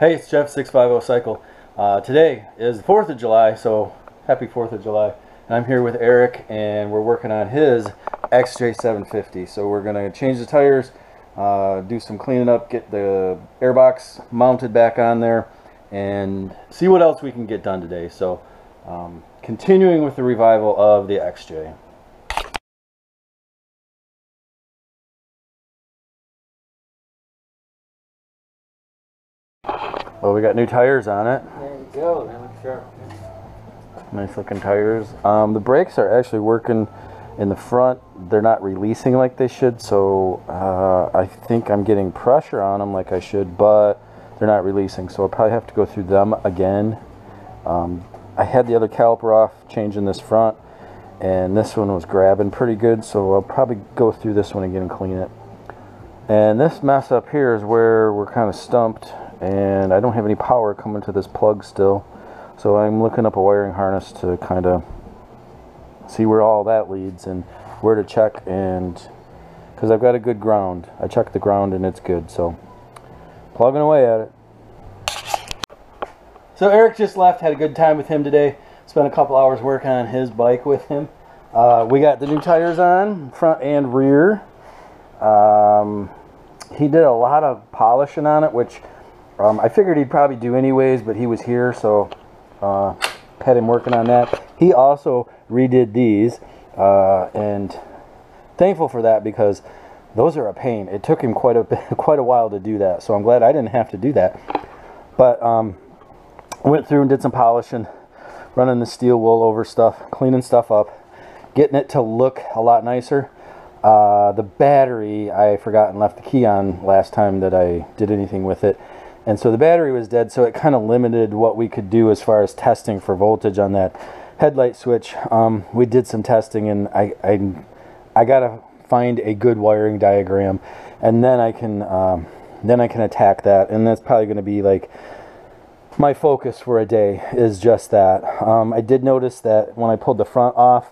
Hey, it's Jeff 650 Cycle. Today is the 4th of July, so happy 4th of July. And I'm here with Eric, and we're working on his XJ750. So we're going to change the tires, do some cleaning up, get the airbox mounted back on there, and see what else we can get done today. So continuing with the revival of the XJ. Well, we got new tires on it. There you go. They look sharp. Nice looking tires. The brakes are actually working in the front. They're not releasing like they should, so I think I'm getting pressure on them like I should, but they're not releasing, so I'll probably have to go through them again. I had the other caliper off, changing this front, and this one was grabbing pretty good, so I'll probably go through this one again and clean it. And this mess up here is where we're kind of stumped, and I don't have any power coming to this plug still, so I'm looking up a wiring harness to kind of see where all that leads and where to check, and because I've got a good ground. I checked the ground and it's good, so plugging away at it. So Eric just left, had a good time with him today, spent a couple hours working on his bike with him. We got the new tires on, front and rear. He did a lot of polishing on it, which I figured he'd probably do anyways, but he was here, so had him working on that. He also redid these, and thankful for that because those are a pain. It took him quite a while to do that, so I'm glad I didn't have to do that. But went through and did some polishing, running the steel wool over stuff, cleaning stuff up, getting it to look a lot nicer. The battery, I forgot and left the key on last time that I did anything with it. And so the battery was dead, so it kind of limited what we could do as far as testing for voltage on that headlight switch. We did some testing, and I gotta find a good wiring diagram, and then I can attack that. And that's probably going to be like my focus for a day, is just that. I did notice that when I pulled the front off,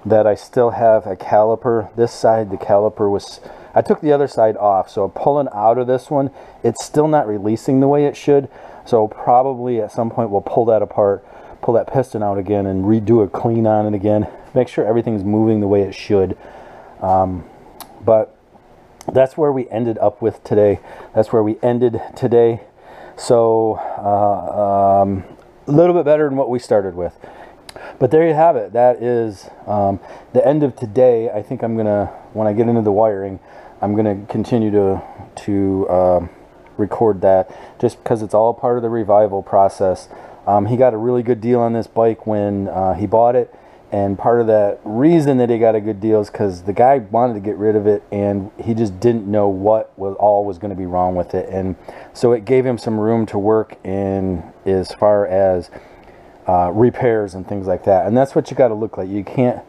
that I still have a caliper. This side, the caliper was, I took the other side off, so pulling out of this one, it's still not releasing the way it should. So probably at some point we'll pull that apart, pull that piston out again, and redo a clean on it again, make sure everything's moving the way it should. But that's where we ended up with today. That's where we ended today. So a little bit better than what we started with. But there you have it. That is the end of today. I think I'm gonna, when I get into the wiring, I'm gonna continue to record that, just because it's all part of the revival process. He got a really good deal on this bike when he bought it, and part of that reason that he got a good deal is because the guy wanted to get rid of it, and he just didn't know what was going to be wrong with it, and so it gave him some room to work in as far as repairs and things like that. And that's what you got to look like. You can't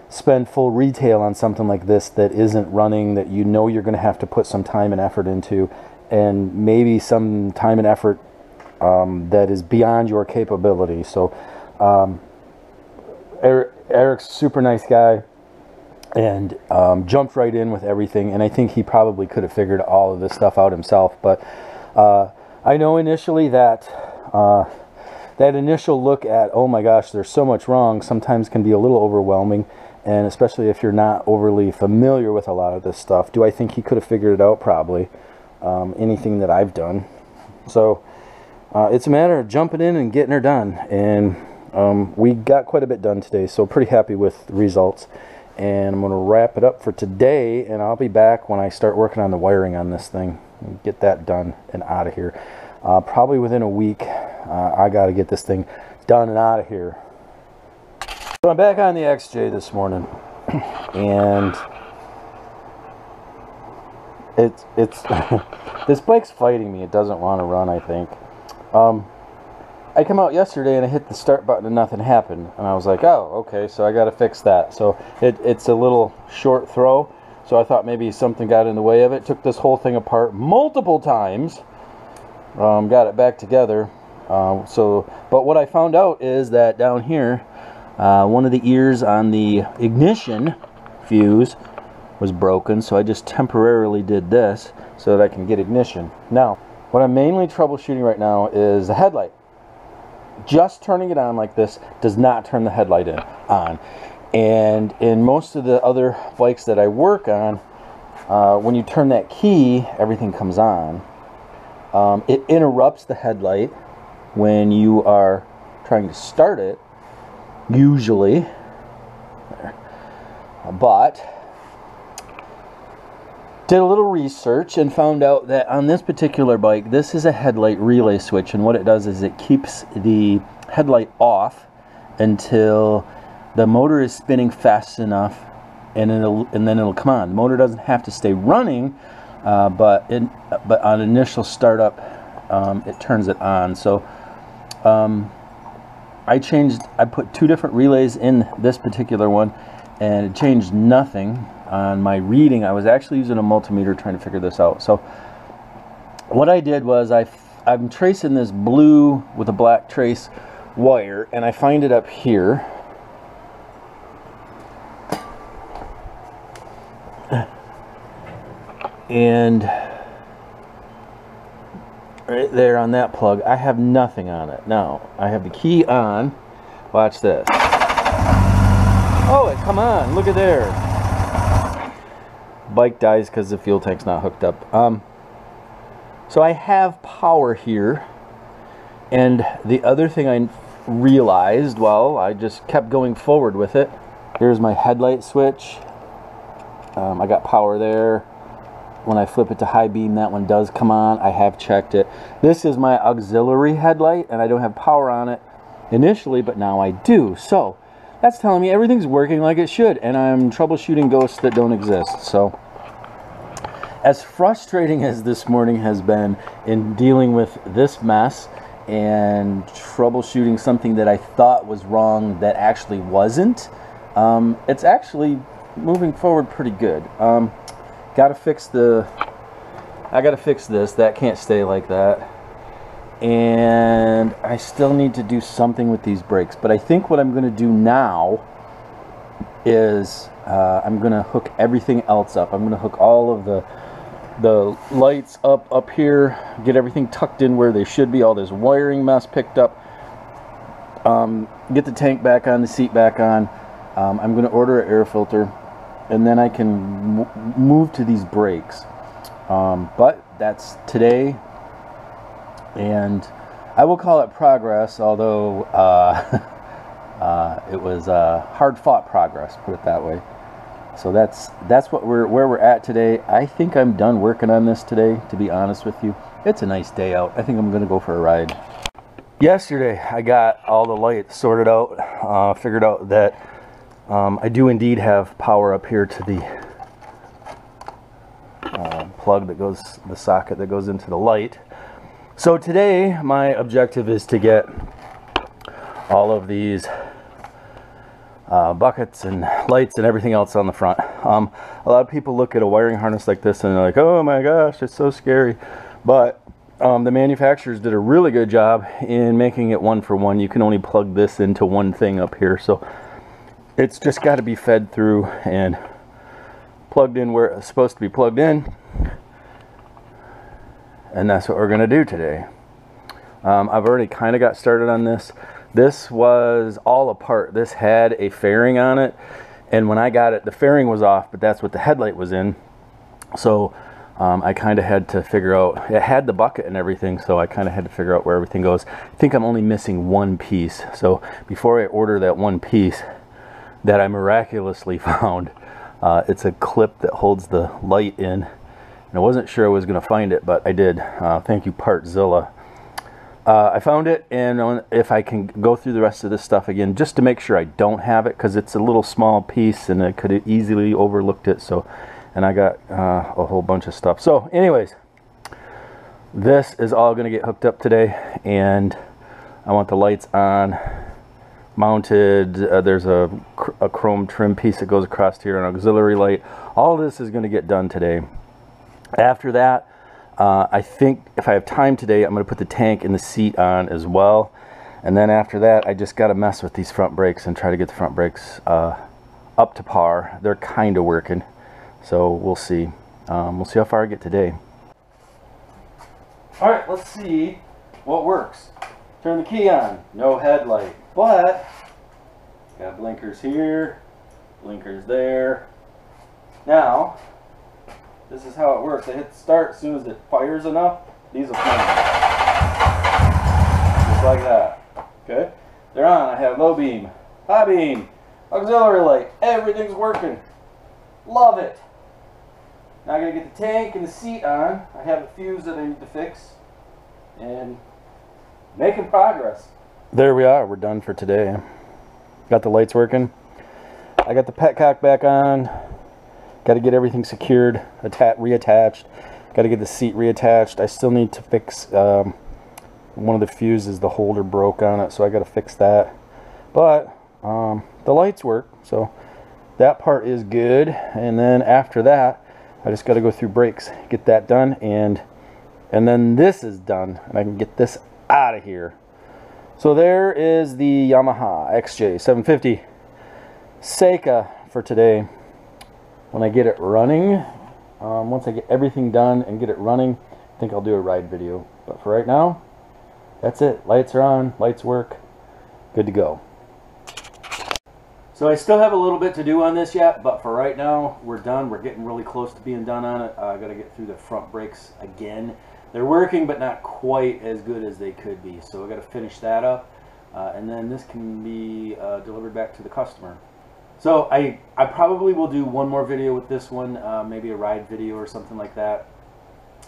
spend full retail on something like this that isn't running, that you know you're going to have to put some time and effort into, and maybe some time and effort that is beyond your capability. So Eric's a super nice guy, and jumped right in with everything, and I think he probably could have figured all of this stuff out himself. But I know initially that that initial look at, oh my gosh, there's so much wrong, sometimes can be a little overwhelming, and especially if you're not overly familiar with a lot of this stuff. Do I think he could have figured it out? Probably. Anything that I've done. So it's a matter of jumping in and getting her done, and we got quite a bit done today, so pretty happy with the results. And I'm going to wrap it up for today, and I'll be back when I start working on the wiring on this thing and get that done and out of here. Probably within a week. I got to get this thing done and out of here. So I'm back on the XJ this morning, and it's this bike's fighting me. It doesn't want to run, I think. I come out yesterday and I hit the start button and nothing happened, and I was like, oh, okay, so I got to fix that. So it's a little short throw, so I thought maybe something got in the way of it. Took this whole thing apart multiple times, got it back together. But what I found out is that down here, one of the ears on the ignition fuse was broken, so I just temporarily did this so that I can get ignition. Now, What I'm mainly troubleshooting right now is the headlight. Just turning it on like this does not turn the headlight on. And in most of the other bikes that I work on, when you turn that key, everything comes on. It interrupts the headlight when you are trying to start it, usually. But did a little research and found out that on this particular bike, this is a headlight relay switch, and what it does is it keeps the headlight off until the motor is spinning fast enough, and then it'll come on. The motor doesn't have to stay running, but on initial startup, it turns it on. So I put 2 different relays in this particular one, and it changed nothing on my reading. I was actually using a multimeter trying to figure this out. So what I did was I'm tracing this blue with a black trace wire, and I find it up here. And right there on that plug, I have nothing on it. Now I have the key on. Watch this. Oh, it come on, look at there. Bike dies because the fuel tank's not hooked up. So I have power here, and the other thing I realized, well, I just kept going forward with it. Here's my headlight switch. I got power there. When I flip it to high beam, that one does come on. I have checked it. This is my auxiliary headlight, and I don't have power on it initially, but now I do. So that's telling me everything's working like it should, and I'm troubleshooting ghosts that don't exist. So as frustrating as this morning has been in dealing with this mess and troubleshooting something that I thought was wrong that actually wasn't, it's actually moving forward pretty good. I gotta fix this. That can't stay like that. And I still need to do something with these brakes. But I think what I'm going to do now is I'm going to hook everything else up. I'm going to hook all of the lights up here, get everything tucked in where they should be, all this wiring mess picked up, get the tank back on, the seat back on. I'm going to order an air filter, and then I can move to these brakes. But that's today, and I will call it progress, although it was hard-fought progress, put it that way. So that's where we're at today. I think I'm done working on this today, to be honest with you. It's a nice day out. I think I'm going to go for a ride. Yesterday, I got all the lights sorted out, figured out that I do indeed have power up here to the plug that goes, the socket that goes into the light. So today my objective is to get all of these buckets and lights and everything else on the front. A lot of people look at a wiring harness like this and they're like, oh my gosh, it's so scary. But the manufacturers did a really good job in making it one for one. You can only plug this into one thing up here, so it's just got to be fed through and plugged in where it's supposed to be plugged in, and that's what we're going to do today. I've already kind of got started on this. This was all apart. This had a fairing on it, and when I got it, the fairing was off, but that's what the headlight was in. So I kind of had to figure out, it had the bucket and everything, so I kind of had to figure out where everything goes. I think I'm only missing one piece, so before I order that one piece that I miraculously found, it's a clip that holds the light in, and I wasn't sure I was going to find it, but I did. Thank you, Partzilla. I found it, and if I can go through the rest of this stuff again, just to make sure I don't have it, because it's a little small piece, and I could have easily overlooked it. So, and I got a whole bunch of stuff. So, anyways, this is all going to get hooked up today, and I want the lights on, mounted. There's a chrome trim piece that goes across here, an auxiliary light. All this is going to get done today. After that, I think if I have time today, I'm going to put the tank and the seat on as well. And then after that, I just got to mess with these front brakes and try to get the front brakes up to par. They're kind of working, so we'll see. We'll see how far I get today. Alright, let's see what works. Turn the key on. No headlight. But, got blinkers here, blinkers there. Now, this is how it works. I hit start as soon as it fires enough. These will flame. Just like that. Okay? They're on. I have low beam, high beam, auxiliary light. Everything's working. Love it. Now I gotta get the tank and the seat on. I have a fuse that I need to fix. And making progress. There we are. We're done for today. Got the lights working. I got the petcock back on. Got to get everything secured, reattached. Got to get the seat reattached. I still need to fix one of the fuses. The holder broke on it, so I got to fix that. But the lights work, so that part is good. And then after that, I just got to go through brakes, get that done, and then this is done, and I can get this out of here. So there is the Yamaha XJ750 Seca for today. When I get it running, once I get everything done and get it running, I think I'll do a ride video. But for right now, that's it. Lights are on, lights work, good to go. So I still have a little bit to do on this yet, but for right now, we're done. We're getting really close to being done on it. I got to get through the front brakes again. They're working, but not quite as good as they could be. So I got to finish that up, and then this can be delivered back to the customer. So I probably will do one more video with this one, maybe a ride video or something like that.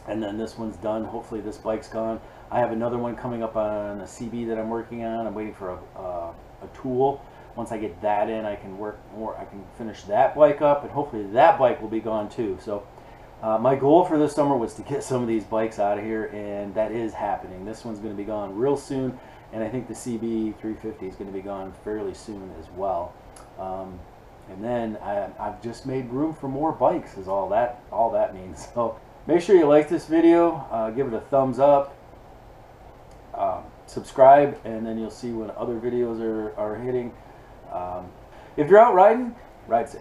And then this one's done. Hopefully this bike's gone. I have another one coming up on a CB that I'm working on. I'm waiting for a tool. Once I get that in, I can work more. I can finish that bike up, and hopefully that bike will be gone too. So my goal for this summer was to get some of these bikes out of here, and that is happening. This one's going to be gone real soon, and I think the CB 350 is going to be gone fairly soon as well. And then I've just made room for more bikes, is all that means. So make sure you like this video, give it a thumbs up, subscribe, and then you'll see when other videos are hitting. If you're out riding, ride safe.